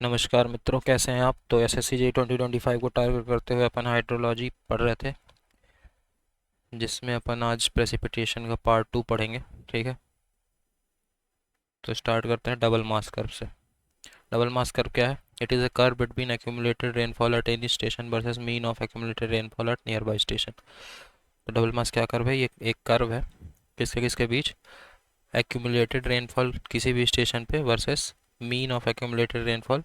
नमस्कार मित्रों, कैसे हैं आप। तो एसएससी जी 2025 को टारगेट करते हुए अपन हाइड्रोलॉजी पढ़ रहे थे, जिसमें अपन आज प्रेसिपिटेशन का पार्ट 2 पढ़ेंगे। ठीक है, तो स्टार्ट करते हैं डबल मास कर्व से। डबल मास कर्व क्या है? It is a curve between accumulated rainfall at any station versus mean of accumulated rainfall at nearby station. तो डबल मास क्या कर्व है? ये एक कर्व है किसके किसके बीच? एक्यूमुलेटेड रेनफॉल किसी भी स्टेशन पे versus mean of accumulated rainfall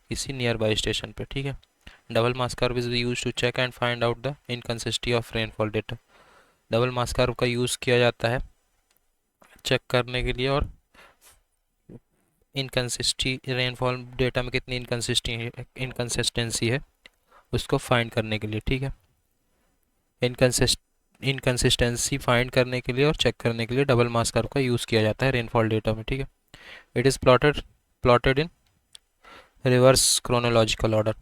किसी नियर बाई स्टेशन पे। ठीक है, double mass curve is use to check and find out the inconsistency of rainfall data. Double mass curve का यूज़ किया जाता है चेक करने के लिए, और इनकन्सिस्टेंसी रेनफॉल डेटा में कितनी इनकन्सिस्टेंसी है उसको फाइंड करने के लिए। ठीक है, इनकन्सिस्टेंसी फाइंड करने के लिए और चेक करने के लिए डबल मास कर्व का यूज़ किया जाता है रेनफॉल डेटा में। ठीक है, it is plotted in reverse chronological order.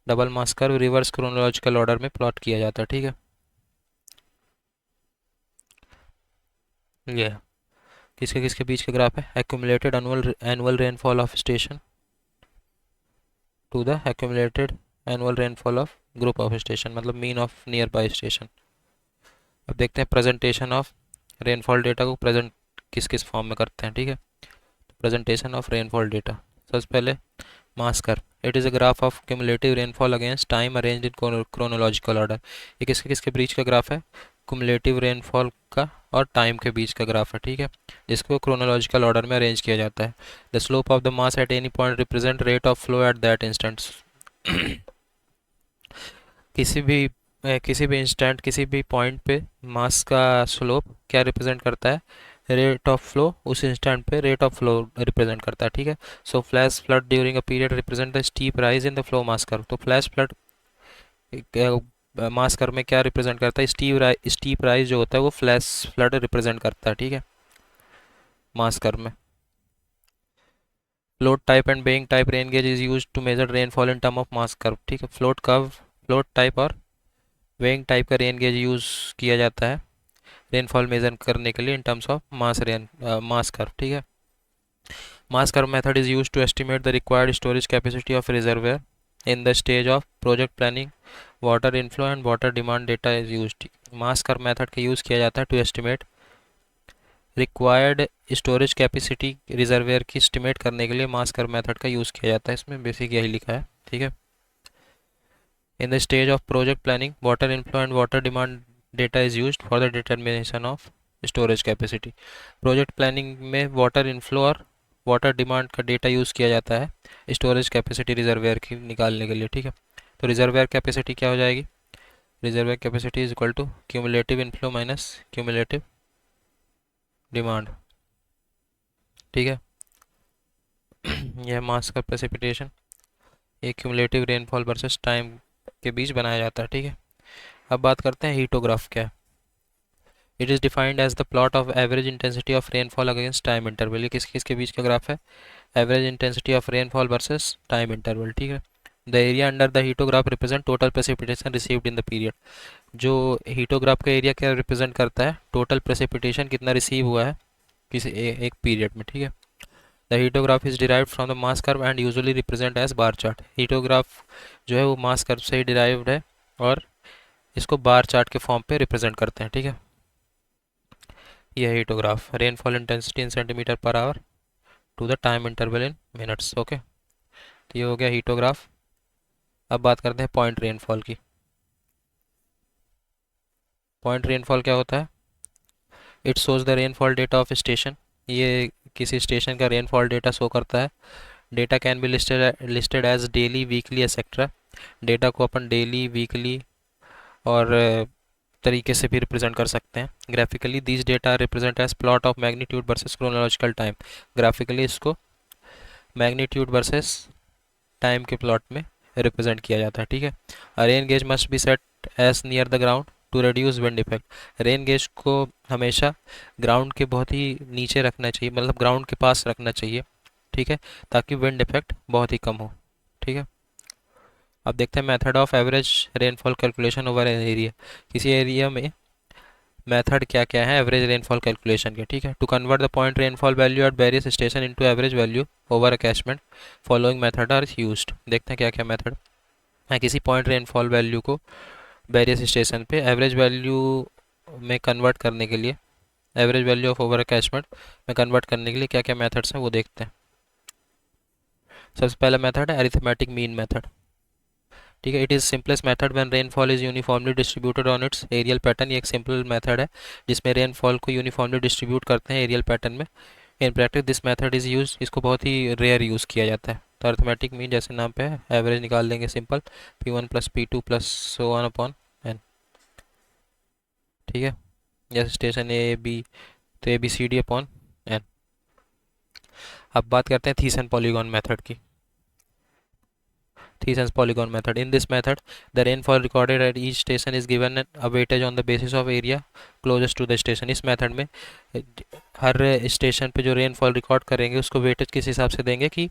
Double mass curve reverse chronological order में प्लॉट किया जाता है। ठीक है, ये किसके किसके बीच का ग्राफ है? Accumulated annual rainfall of station to the accumulated annual rainfall of group of station, मतलब mean of nearby station. अब देखते हैं प्रेजेंटेशन ऑफ रेनफॉल डेटा को प्रेजेंट किस किस फॉर्म में करते हैं। ठीक है, प्रेजेंटेशन ऑफ रेनफॉल डेटा। सबसे पहले मास curve. It is a graph of cumulative rainfall against time arranged in chronological order. ये किसके किसके बीच का ग्राफ है? क्यूमुलेटिव रेनफॉल का और टाइम के बीच का ग्राफ है। ठीक है, जिसको क्रोनोलॉजिकल ऑर्डर में अरेंज किया जाता है। The slope of the mass at any point represent rate of flow at that instant. किसी भी इंस्टेंट किसी भी पॉइंट पे मास का स्लोप क्या रिप्रेजेंट करता है? Rate of flow. उस इंस्टेंट पे रेट ऑफ फ्लो रिप्रेजेंट करता है। ठीक है, so flash flood during a period represent the steep rise in the flow mass curve. तो फ्लैश फ्लड मास कर्व में क्या रिप्रेजेंट करता है? स्टीप राइज जो होता है वो फ्लैश फ्लड रिप्रेजेंट करता है। ठीक है, मास कर्व में float type and weighing type rain gauge is use to measure rainfall in term of mass curve. ठीक है, फ्लोट टाइप और वेइंग टाइप का रेन गेज यूज़ किया जाता है रेनफॉल मेजर करने के लिए in terms of mass curve. ठीक है, mass curve method is use to estimate the required storage capacity of reservoir in the stage of project planning. Water inflow and water demand data is use. Mass curve method का use किया जाता है to estimate required storage capacity. Reservoir की estimate करने के लिए mass curve method का use किया जाता है। इसमें बेसिक यही लिखा है। ठीक है, in the stage of project planning, water inflow and water demand data is used for the determination of storage capacity. Project planning में वाटर इनफ्लो और वाटर डिमांड का डेटा यूज़ किया जाता है स्टोरेज कैपेसिटी रिजर्वेयर की निकालने के लिए। ठीक है, तो रिजर्वेयर कैपेसिटी क्या हो जाएगी? Reservoir capacity is equal to cumulative inflow minus cumulative demand. ठीक है, यह मास का प्रेसिपिटेशन एक क्यूमुलेटिव रेनफॉल वर्सेस टाइम के बीच बनाया जाता है। ठीक है, अब बात करते हैं हीटोग्राफ क्या है। It is defined as the plot of average intensity of rainfall against time interval. ये किस किसके बीच का ग्राफ है? Average intensity of rainfall versus time interval. ठीक है, the area under the hyetograph represent total precipitation received in the period. जो hyetograph का एरिया क्या रिप्रेजेंट करता है? टोटल प्रेसिपिटेशन कितना रिसीव हुआ है किसी एक पीरियड में। ठीक है, the hyetograph is derived from the mass curve and usually represent as bar chart. Hyetograph जो है वो मास कर्व से ही डिराइव्ड है और इसको बार चार्ट के फॉर्म पे रिप्रेजेंट करते हैं। ठीक है, यह hyetograph rainfall intensity in centimetre per hour to the time interval in minutes. Okay, तो ये हो गया हीटोग्राफ। अब बात करते हैं पॉइंट रेनफॉल की। पॉइंट रेनफॉल क्या होता है? It shows the rainfall data of station. ये किसी स्टेशन का रेनफॉल डेटा शो करता है। Data can be listed as daily, weekly, etcetera. Data को अपन डेली, वीकली और तरीके से भी रिप्रेजेंट कर सकते हैं। Graphically these data represent as plot of magnitude versus chronological time. Graphically इसको मैग्नीट्यूड वर्सेस टाइम के प्लॉट में रिप्रेजेंट किया जाता है। ठीक है, rain gauge must be set as near the ground to reduce wind effect. Rain gauge को हमेशा ग्राउंड के बहुत ही नीचे रखना चाहिए, मतलब ग्राउंड के पास रखना चाहिए। ठीक है, ताकि विंड इफेक्ट बहुत ही कम हो। ठीक है, अब देखते हैं method of average rainfall calculation over an area. किसी एरिया में मेथड क्या क्या है एवरेज रेनफॉल कैलकुलेशन के, ठीक है। To convert the point rainfall value at various station into average value over a catchment, following method are used. देखते हैं क्या क्या मेथड है किसी पॉइंट रेनफॉल वैल्यू को वेरियस स्टेशन पे एवरेज वैल्यू में कन्वर्ट करने के लिए, average value of over a catchment में कन्वर्ट करने के लिए क्या क्या मेथड्स हैं वो देखते हैं। सबसे पहला मेथड है अरिथमेटिक मीन मेथड, ठीक है। It is simplest method when rainfall is uniformly distributed on its areal pattern. ये एक सिंपल मेथड है जिसमें रेनफॉल को यूनिफॉर्मली डिस्ट्रीब्यूट करते हैं एरियल पैटर्न में। In practice this method is use, इसको बहुत ही रेयर यूज़ किया जाता है। तो अरिथमेटिक मीन जैसे नाम पे है, एवरेज निकाल देंगे simple, P1 plus P2 plus so on upon n, ठीक है। जैसे स्टेशन ए बी, तो ABCD अपॉन n। अब बात करते हैं थीसन पॉलीगॉन मेथड की। Thiesen's polygon method. In this method, the rainfall recorded at each station is given a weightage on the basis of area closest to the station. इस method में हर station पे जो rainfall record करेंगे उसको weightage किस हिसाब से देंगे कि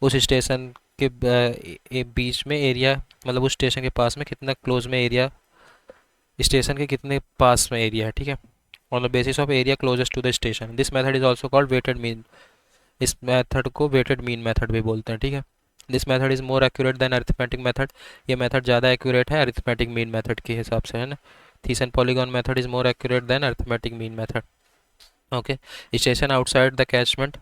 उस स्टेशन के बीच में एरिया, मतलब उस स्टेशन के पास में कितना क्लोज में एरिया, स्टेशन के कितने पास में एरिया है, ठीक है, on the basis of area closest to the station. This method is also called weighted mean. इस मेथड को वेटेड मीन मेथड भी बोलते हैं, ठीक है। This method is more accurate than arithmetic method. ये मेथड ज़्यादा एक्यूरेट है अरिथमेटिक मीन मेथड के हिसाब से, है ना। Thiessen polygon method is more accurate than arithmetic mean method, okay. Station outside the catchment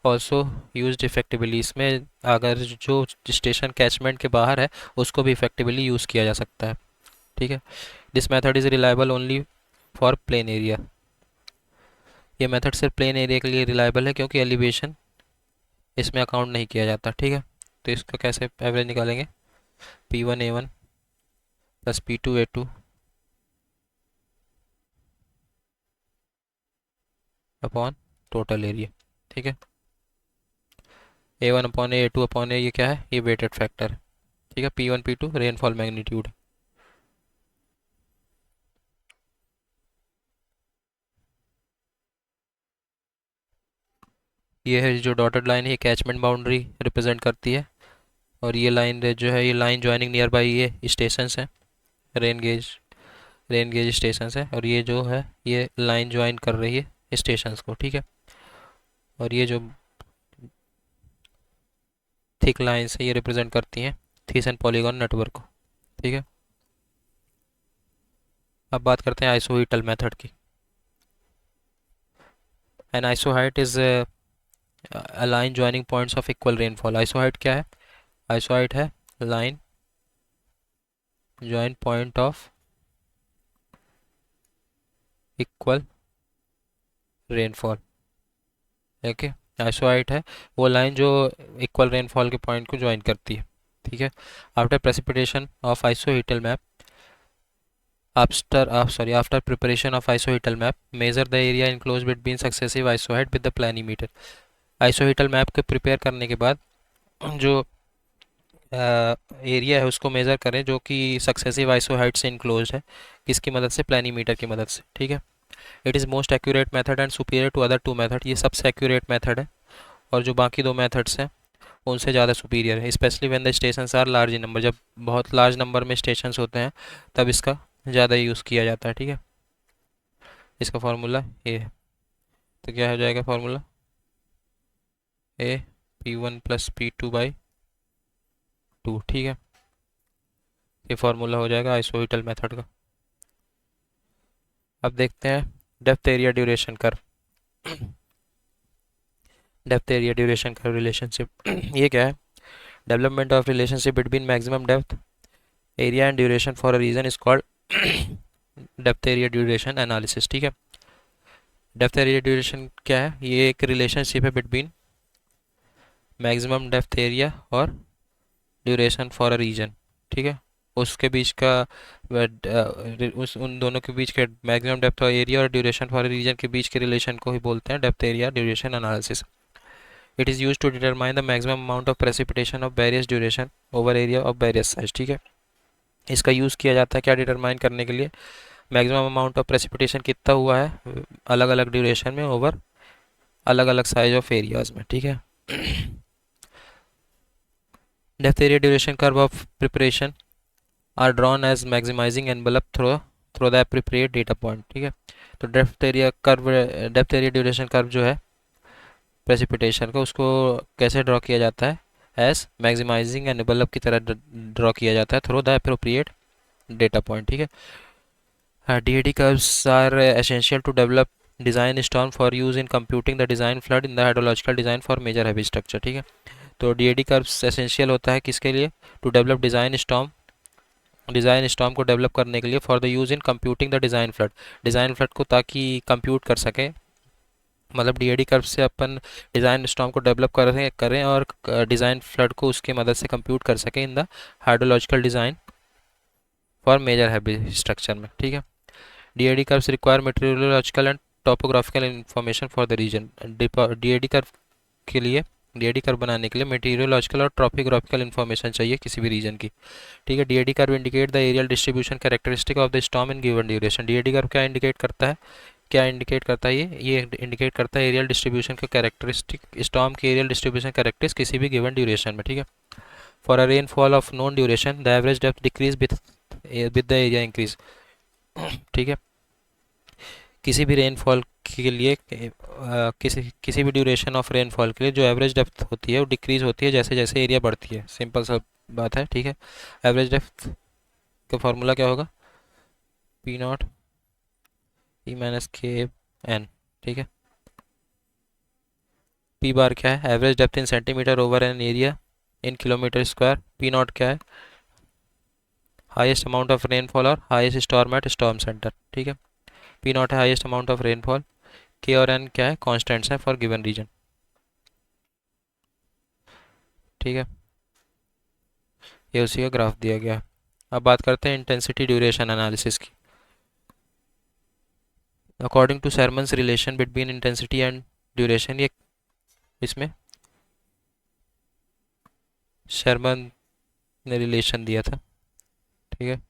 also use effectively. इसमें अगर जो स्टेशन कैचमेंट के बाहर है उसको भी इफेक्टिवली यूज़ किया जा सकता है, ठीक है। This method is reliable only for plain area. ये मेथड सिर्फ प्लेन एरिया के लिए रिलायबल है क्योंकि एलिवेशन इसमें अकाउंट नहीं किया जाता, ठीक है। तो इसका कैसे एवरेज निकालेंगे, P1 A1 plus P2 A2 upon total area, ठीक है। A1 अपॉन A2 अपॉन ये क्या है, ये वेटेड फैक्टर है, ठीक है। P1 P2 rainfall magnitude. ये है जो डॉटेड लाइन है, ये कैचमेंट बाउंड्री रिप्रेजेंट करती है, और ये लाइन जो है, ये लाइन ज्वाइनिंग नियर बाई ये स्टेशन है, rain gauge, rain gauge station है, और ये जो है ये लाइन ज्वाइन कर रही है स्टेशन को, ठीक है। और ये जो थिक लाइन्स है ये रिप्रेजेंट करती हैं थीसन पॉलीगॉन नेटवर्क को, ठीक है। अब बात करते हैं आइसोहीटल मेथड की। An isohyet is a line joining points of equal rainfall. Isohyet क्या है, आइसोहाइट है line join point of equal rainfall, okay. Isohyet है वो लाइन जो इक्वल रेनफॉल के पॉइंट को ज्वाइन करती है, ठीक है। After precipitation of isohyetal map, after preparation of isohetal map, measure the area enclosed between successive isohead with the planimeter। Isohyetal map के प्रिपेयर करने के बाद जो एरिया है उसको मेज़र करें जो कि सक्सेसिव आइसोहाइट से इनक्लोज है, किसकी मदद से, प्लानीमीटर की मदद से, ठीक है। It is most accurate method and superior to other two method. ये सबसे एक्यूरेट मेथड है और जो बाकी दो मेथड्स हैं उनसे ज़्यादा सुपीरियर है, specially when the stations are large in number. जब बहुत लार्ज नंबर में स्टेशंस होते हैं तब इसका ज़्यादा यूज़ किया जाता है, ठीक है। इसका फार्मूला ये है, तो क्या हो जाएगा फार्मूला, P1 प्लस P2/2, ठीक है। ये फार्मूला हो जाएगा आइसोहीटल मेथड का। अब देखते हैं depth area duration curve. Depth area duration curve relationship ये क्या है, development of relationship between maximum depth area and duration for a region is called depth area duration analysis, ठीक है। डेप्थ एरिया ड्यूरेशन क्या है, ये एक रिलेशनशिप है बिटवीन मैक्सिमम डेप्थ एरिया और ड्यूरेशन फॉर अ रीजन, ठीक है। उसके बीच का उन दोनों के बीच के मैक्सिमम डेप्थ और एरिया और ड्यूरेशन फॉर अ रीजन के बीच के रिलेशन को ही बोलते हैं depth area duration analysis. It is use to determine the maximum amount of precipitation of various duration over area of various size, ठीक है। इसका यूज़ किया जाता है क्या डिटरमाइन करने के लिए, मैक्सिमम अमाउंट ऑफ प्रेसिपिटेशन कितना हुआ है अलग अलग ड्यूरेशन में ओवर अलग अलग साइज ऑफ एरियाज में, ठीक है। Depth area duration curve of preparation are drawn as maximizing envelope through through the appropriate data point, ठीक है। तो डेप्थ एरिया ड्यूरेशन कर्व जो है प्रेसिपिटेशन का, उसको कैसे ड्रॉ किया जाता है, एज मैक्सिमाइजिंग एंड बल्ब की तरह ड्रॉ किया जाता है through the appropriate data point, ठीक है। DAD curves are essential to develop design storm for use in computing the design flood in the hydrological design for major heavy structure, ठीक है। तो DAD कर्व्स एसेंशियल होता है किसके लिए, to develop design storm को डेवलप करने के लिए, for the use in computing the design flood को ताकि कंप्यूट कर सकें, मतलब DAD कर्व से अपन डिज़ाइन स्टॉर्म को डेवलप करें और डिज़ाइन फ्लड को उसके मदद से कंप्यूट कर सकें in the hydrological design for major heavy structure में, ठीक है। DAD curves require meteorological and topographical information for the region. DAD curve के लिए DAD कर्व बनाने के लिए मेटीरियोलॉजिकल और ट्रॉपोग्राफिकल इन्फॉर्मेशन चाहिए किसी भी रीजन की, ठीक है। DAD curve indicate the areal distribution characteristic of the storm in given duration. DAD curve क्या इंडिकेट करता है, ये इंडिकेट करता है एरियल डिस्ट्रीब्यूशन के कैरेक्टरिस्टिक, स्टॉर्म के एरियल डिस्ट्रीब्यूशन कैरेक्टरिस्टिक किसी भी गिवन ड्यूरेशन में, ठीक है। For a rainfall of known duration the average depth decrease with the area increase, ठीक है। किसी भी रेनफॉल के लिए किसी भी ड्यूरेशन ऑफ रेनफॉल के लिए जो एवरेज डेप्थ होती है वो डिक्रीज होती है जैसे जैसे एरिया बढ़ती है, सिंपल सा बात है, ठीक है। एवरेज डेप्थ का फॉर्मूला क्या होगा, P0 E माइनस के एन, ठीक है। P बार क्या है, average depth in centimeter over an area in kilometer square. P0 क्या है, हाईएस्ट अमाउंट ऑफ रेनफॉल और highest storm at storm center, ठीक है। P0 है highest amount of rainfall, K और N क्या है, कॉन्स्टेंट्स है फॉर गिवन रीजन, ठीक है। ये उसी का ग्राफ दिया गया। अब बात करते हैं इंटेंसिटी ड्यूरेशन एनालिसिस की। According to Sherman's relation between intensity and duration, ये इसमें शर्मन ने रिलेशन दिया था, ठीक है,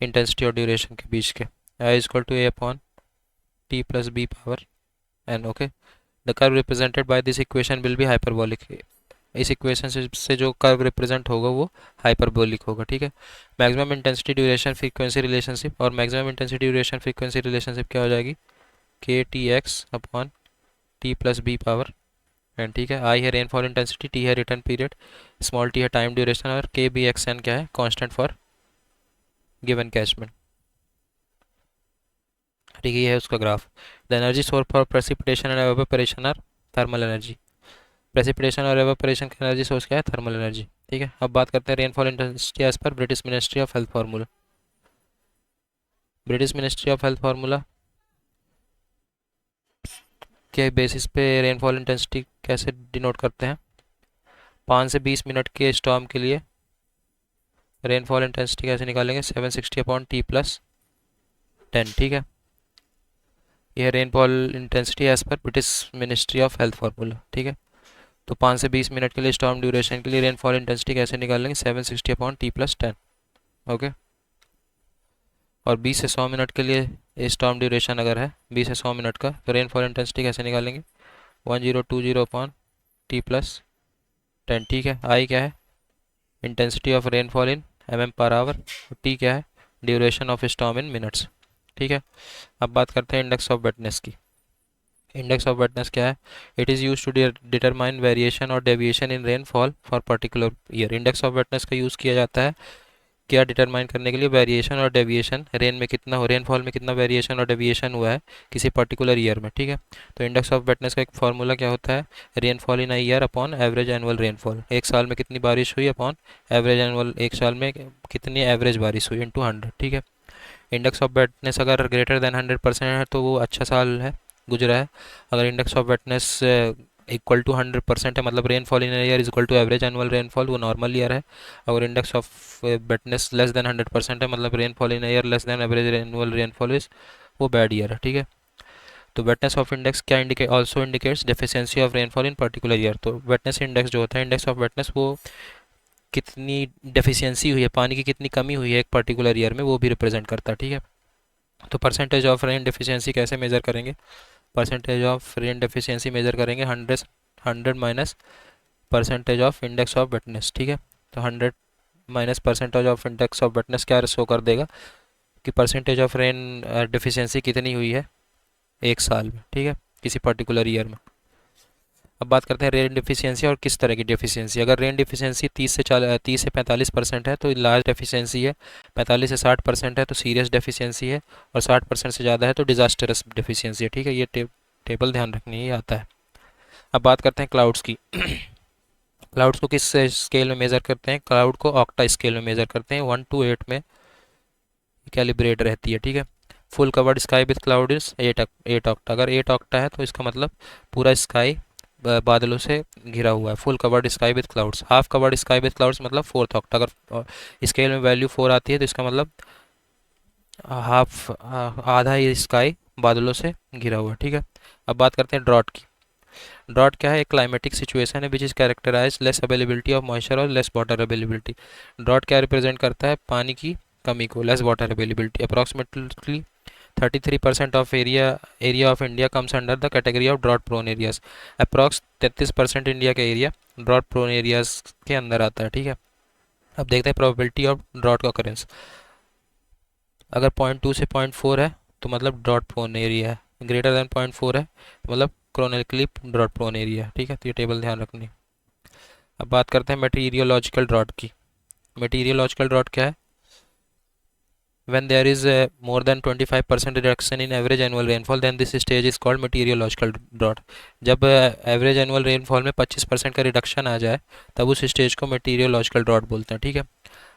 इंटेंसिटी और ड्यूरेशन के बीच के, I is equal to A upon T plus B power N, okay. The curve represented by this equation will be hyperbolic. इस इक्वेशन से जो कर्व रिप्रेजेंट होगा वो हाइपरबोलिक होगा, ठीक है। Maximum intensity duration frequency relationship, और maximum intensity duration frequency relationship क्या हो जाएगी, KTX upon T plus B power N, ठीक है। I है रेनफॉल इंटेंसिटी, T है रिटर्न पीरियड, स्मॉल t है टाइम ड्यूरेशन, और KBXN क्या है, कांस्टेंट फॉर गिवन कैचमेंट, ठीक है। ये है उसका graph. The energy source for precipitation and evaporation are thermal energy. Precipitation और एवापोरेशन का एनर्जी सोर्स क्या है, थर्मल एनर्जी, ठीक है। अब बात करते हैं rainfall intensity as per British Ministry of Health formula. British Ministry of Health formula के बेसिस पे रेनफॉल इंटेंसिटी कैसे डिनोट करते हैं, 5 से 20 मिनट के स्टॉर्म के लिए रेनफॉल इंटेंसिटी कैसे निकालेंगे, 760 अपॉन T प्लस 10, ठीक है। यह rainfall intensity as per British Ministry of Health formula, ठीक है। तो 5 से 20 मिनट के लिए स्टॉर्म ड्यूरेशन के लिए रेनफॉल इंटेंसिटी कैसे निकालेंगे, 760 अपॉन T प्लस 10, ओके। और 20 से 100 मिनट के लिए स्टॉर्म ड्यूरेशन अगर है 20 से 100 मिनट का, तो रेनफॉल इंटेंसिटी कैसे निकालेंगे, 1020 अपॉन T प्लस 10, ठीक है। आई क्या है, intensity of rainfall in mm per hour, T क्या है, duration of storm in minutes, ठीक है। अब बात करते हैं इंडेक्स ऑफ वेटनेस की। इंडेक्स ऑफ वेटनेस क्या है, it is use to determine variation और deviation in rainfall for particular year. Index of wetness का यूज़ किया जाता है क्या, डिटरमाइन करने के लिए वेरिएशन और डेविएशन, रेनफॉल में कितना वेरिएशन और डेविएशन हुआ है किसी पर्टिकुलर ईयर में, ठीक है। तो इंडेक्स ऑफ वेटनेस का एक फार्मूला क्या होता है, rainfall in a year upon average annual rainfall, एक साल में कितनी बारिश हुई अपॉन एवरेज एनुअल, एक साल में कितनी एवरेज बारिश हुई इंटू 100, ठीक है। इंडेक्स ऑफ वेटनेस अगर ग्रेटर देन 100% है तो वो अच्छा साल है गुजरा है। अगर index of wetness equal to 100% है, मतलब rainfall in year is equal to average annual rainfall, वो नॉर्मल ईयर है। अगर index of wetness less than 100% है, मतलब rainfall in year less than average annual rainfall is, वो बैड ईयर है, ठीक है। तो वेटनेस ऑफ इंडेक्स क्या indicate, also indicates deficiency of rainfall in particular year. तो वेटनेस इंडेक्स जो होता है, इंडेक्स ऑफ वेटनेस, वो कितनी डेफिशिएंसी हुई है, पानी की कितनी कमी हुई है एक पर्टिकुलर ईयर में, वो भी रिप्रेजेंट करता है, ठीक है। तो परसेंटेज ऑफ रेन डेफिशिएंसी कैसे मेजर करेंगे, percentage of rain deficiency measure करेंगे 100 minus percentage of index of wetness, ठीक है। तो 100 minus percentage of index of wetness क्या शो कर देगा, कि परसेंटेज ऑफ रेन डिफिशियंसी कितनी हुई है एक साल में, ठीक है, किसी पर्टिकुलर ईयर में। अब बात करते हैं रेन डिफिशियंसी और किस तरह की डिफिशियंसी। अगर रेन डिफिशियंसी 30 से 45% है तो लार्ज डेफिशिएंसी है, 45 से 60% है तो सीरियस डेफिशिएंसी है, और 60% से ज़्यादा है तो डिजास्टरस डेफिशिएंसी है, ठीक है। ये टेबल ध्यान रखने ही आता है। अब बात करते हैं क्लाउड्स की। क्लाउड्स को किस स्केल में मेज़र करते हैं? क्लाउड को ऑक्टा स्केल में मेज़र करते हैं, 1 to 8 में कैलिब्रेट रहती है, ठीक है। Full covered sky with cloud is 8 octa. अगर 8 ऑक्टा है तो इसका मतलब पूरा स्काई बादलों से घिरा हुआ है। Full covered sky with clouds. Half covered sky with clouds मतलब 4th ऑक्टा। अगर स्केल में वैल्यू 4 आती है तो इसका मतलब हाफ, आधा ही स्काई बादलों से घिरा हुआ है, ठीक है। अब बात करते हैं ड्रॉट की। ड्रॉट क्या है? एक क्लाइमेटिक सिचुएशन है which is characterize less availability of moisture और लेस वाटर अवेलेबिलिटी। ड्रॉट क्या रिप्रेजेंट करता है? पानी की कमी को, less water availability. Approximately 33% of area of India comes under the category of drought prone areas. Approx 33% India का एरिया ड्रॉट प्रोन एरियाज के अंदर आता है, ठीक है। अब देखते हैं प्रोबेबिलिटी ऑफ ड्रॉट का ऑकरेंस। अगर 0.2 से 0.4 है तो मतलब ड्रॉट प्रोन एरिया है, ग्रेटर देन 0.4 है तो मतलब क्रोनिकली ड्रॉट प्रोन एरिया है, ठीक है। तो ये टेबल ध्यान रखनी। अब बात करते हैं मेटीरियोलॉजिकल ड्रॉट की। मेटीरियोलॉजिकल ड्रॉट क्या है? When there is a more than 25% reduction in average annual rainfall, then this stage is called meteorological drought. जब एवरेज एनुअल रेनफॉल में 25% का रिडक्शन आ जाए तब उस स्टेज को मेटीरियोलॉजिकल ड्रॉट बोलते हैं, ठीक है।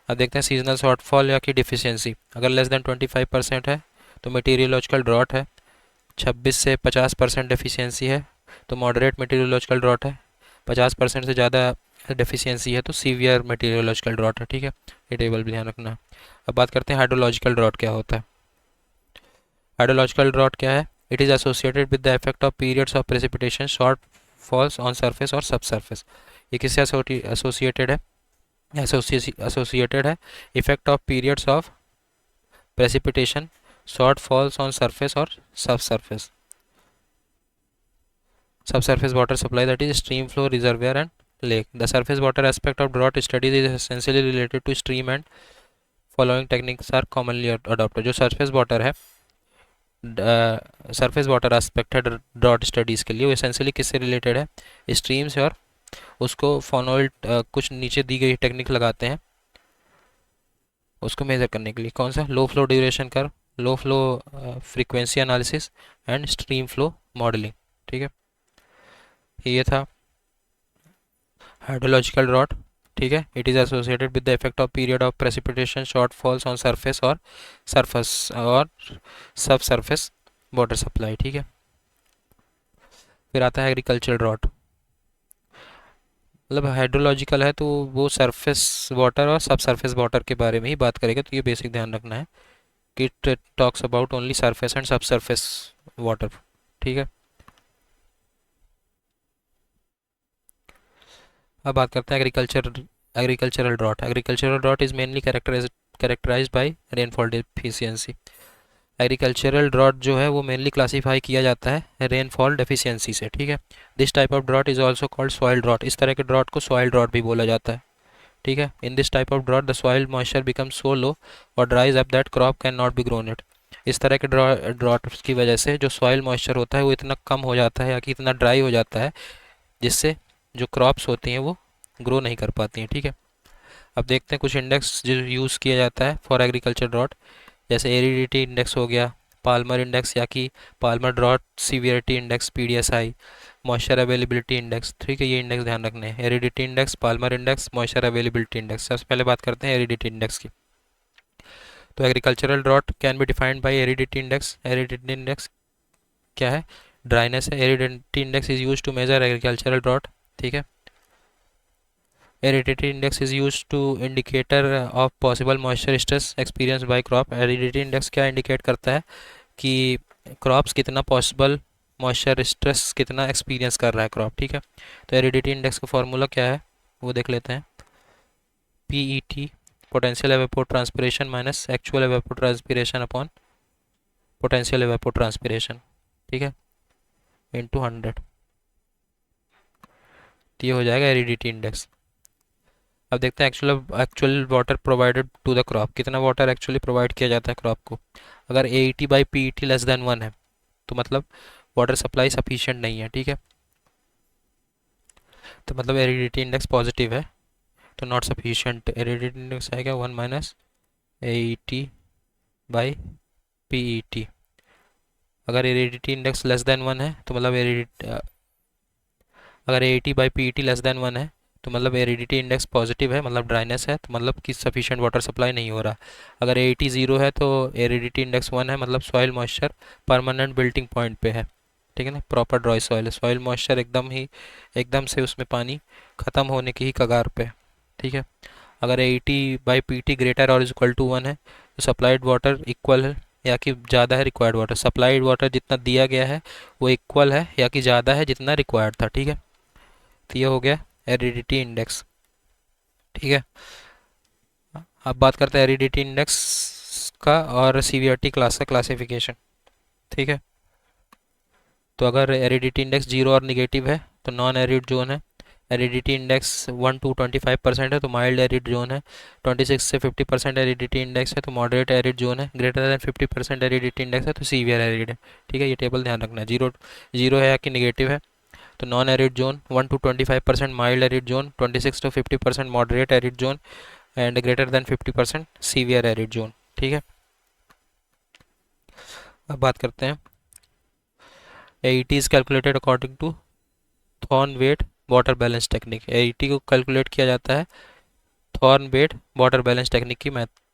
अब देखते हैं सीजनल शॉर्टफॉल या कि डिफिशियंसी। अगर लेस देन 25% है तो मेटीरियोलॉजिकल ड्रॉट है। 26 से 50% डेफिशिएंसी है तो मॉडरेट मेटीरियोलॉजिकल ड्रॉट है। 50% से ज़्यादा डेफिशिएंसी है तो सीवियर मेटीरियोलॉजिकल ड्रॉट है, ठीक है। ये टेबल भी ध्यान रखना। अब बात करते हैं हाइड्रोलॉजिकल ड्रॉट क्या होता है। हाइड्रोलॉजिकल ड्रॉट क्या है? It is associated with the effect of periods of precipitation short falls on surface और सब सरफेस। ये किससे एसोसिएटेड है? एसोसिएटेड है effect of periods of precipitation short falls on surface और सब surface. Subsurface water supply, that is stream flow, reservoir and lake. The surface water aspect of drought studies is essentially related to stream and following techniques are commonly adopted. जो surface water है, surface water aspect है drought studies के लिए, वो essentially किससे related है? Stream से, और उसको फॉनोइल कुछ नीचे दी गई टेक्निक लगाते हैं उसको मेजर करने के लिए। कौन सा? Low flow duration curve, low flow frequency analysis and stream flow modelling, ठीक है। ये था हाइड्रोलॉजिकल ड्रॉट, ठीक है। It is associated with the effect of period of precipitation short falls on surface और सब सरफेस वाटर सप्लाई, ठीक है। फिर आता है एग्रीकल्चर ड्रॉट। मतलब हाइड्रोलॉजिकल है तो वो सरफेस वाटर और सब सरफेस वाटर के बारे में ही बात करेगा, तो ये बेसिक ध्यान रखना है कि it talks about only surface and sub surface water, ठीक है। अब बात करते हैं agricultural drought. Agricultural drought is mainly characterized by rainfall deficiency. Agricultural drought जो है वो मेनली क्लासीफाई किया जाता है रेनफॉल डेफिशिएंसी से, ठीक है। This type of drought is also called soil drought. इस तरह के ड्रॉट को सॉइल ड्रॉट भी बोला जाता है, ठीक है। In this type of drought the soil moisture become so low और dries up that crop can not be grown it. इस तरह के ड्रॉट की वजह से जो सॉइल मॉइस्चर होता है वो इतना कम हो जाता है या कि इतना ड्राई हो जाता है जिससे जो क्रॉप्स होती हैं वो ग्रो नहीं कर पाती हैं, ठीक है। अब देखते हैं कुछ इंडेक्स जो यूज़ किया जाता है फॉर एग्रीकल्चर ड्रॉट, जैसे एरिडिटी इंडेक्स हो गया, पाल्मर इंडेक्स या कि Palmer drought severity index PDSI, moisture availability index, ठीक है। ये इंडेक्स ध्यान रखने हैं, aridity index, Palmer index, moisture availability index. सबसे पहले बात करते हैं एरिडिटी इंडेक्स की। तो agricultural drought can be defined by aridity index. Aridity index क्या है? ड्राइनेस है। Aridity index is use to measure agricultural drought, ठीक है। Aridity index is use to indicator of possible moisture stress experience by crop. Aridity index क्या indicate करता है कि crops कितना पॉसिबल मॉइस्चर स्ट्रेस कितना एक्सपीरियंस कर रहा है क्रॉप, ठीक है। तो एरिडिटी इंडेक्स का फॉर्मूला क्या है वो देख लेते हैं। PET potential evapotranspiration minus actual evapotranspiration upon potential evapotranspiration, ठीक है, इंटू 100। तो ये हो जाएगा एरिडिटी इंडेक्स। अब देखते हैं actual water provided to the crop, कितना वाटर एक्चुअली प्रोवाइड किया जाता है क्रॉप को। अगर AET by PET less than 1 है तो मतलब वाटर सप्लाई सफिशिएंट नहीं है, ठीक है। तो मतलब एरिडिटी इंडेक्स पॉजिटिव है, तो नॉट सफिशिएंट। एरिडिटी इंडेक्स आएगा 1 माइनस AET बाई PET। अगर एरिडिटी इंडेक्स लेस देन 1 है तो मतलब अगर AET by PET less than 1 है तो मतलब एरिडिटी इंडेक्स पॉजिटिव है, मतलब ड्राइनेस है, तो मतलब कि सफिशिएंट वाटर सप्लाई नहीं हो रहा। अगर AET ज़ीरो है तो एरिडिटी इंडेक्स 1 है, मतलब सॉइल मॉइस्चर परमानेंट बिल्टिंग पॉइंट पे है, ठीक है ना। प्रॉपर ड्राई सॉइल है, सॉइल मॉइस्चर एकदम से उसमें पानी ख़त्म होने की ही कगार पे है, ठीक है। अगर AET/PT ग्रेटर और इक्वल टू 1 है तो सप्लाइड वाटर इक्वल है या कि ज़्यादा है रिक्वायर्ड वाटर। सप्लाइड वाटर जितना दिया गया है वो इक्वल है या कि ज़्यादा है जितना रिक्वायर्ड था, ठीक है। तो ये हो गया एरिडिटी इंडेक्स, ठीक है। अब बात करते हैं एरिडिटी इंडेक्स का और सीवीआरटी क्लास का क्लासिफिकेशन, ठीक है। तो अगर एरिडिटी इंडेक्स जीरो और निगेटिव है तो नॉन एरिड जोन है। एरिडिटी इंडेक्स 1 to 25% है तो माइल्ड एरिड जोन है। 26 से 50% एरिडिटी इंडेक्स है तो मॉडरेट एरिड जोन है। ग्रेटर देन 50% एरिडिटी इंडेक्स है तो सीवियर एरिड है, ठीक है। ये टेबल ध्यान रखना है। जीरो जीरो है या कि निगेटिव है तो non arid zone, 1 to 25% mild arid zone, 26 to 50% moderate arid zone and greater than 50% severe arid zone, ठीक है। अब बात करते हैं AET is calculated according to Thornthwaite water balance technique. AET को कैलकुलेट किया जाता है Thornthwaite water balance technique की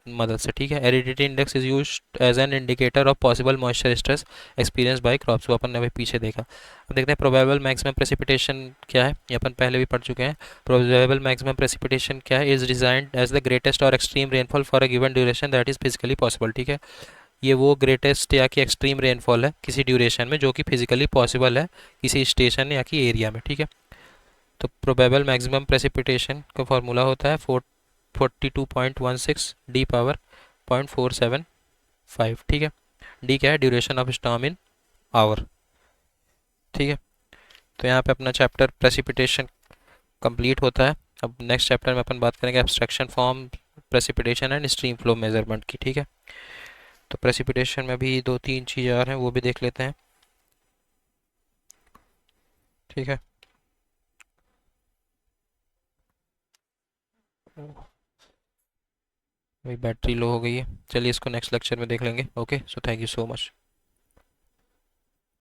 मदद से, ठीक है। Aridity index is use as an indicator of possible moisture stress experience bye crops, को अपन ने अभी पीछे देखा। अब देखते हैं प्रोबेबल मैक्सिमम प्रेसिपिटेशन क्या है, ये अपन पहले भी पढ़ चुके हैं। प्रोबेबल मैक्सिमम प्रेसिपिटेशन क्या है, is designed as the greatest और extreme rainfall for a given duration that is physically possible, ठीक है। ये वो ग्रेटेस्ट या कि एक्सट्रीम रेनफॉल है किसी ड्यूरेशन में जो कि फिजिकली पॉसिबल है किसी स्टेशन या कि एरिया में, ठीक है। तो प्रोबेबल मैक्सिमम प्रेसिपिटेशन का फॉर्मूला होता है 42.16 D पावर 0.475, ठीक है। डी क्या है, duration of storm in hour, ठीक है। तो यहाँ पे अपना चैप्टर प्रेसिपिटेशन कंप्लीट होता है। अब नेक्स्ट चैप्टर में अपन बात करेंगे abstraction form, precipitation and stream flow measurement की, ठीक है। तो प्रेसिपिटेशन में भी दो तीन चीज़ें और हैं, वो भी देख लेते हैं, ठीक है। अभी बैटरी लो हो गई है, चलिए इसको नेक्स्ट लेक्चर में देख लेंगे। Okay, so thank you so much.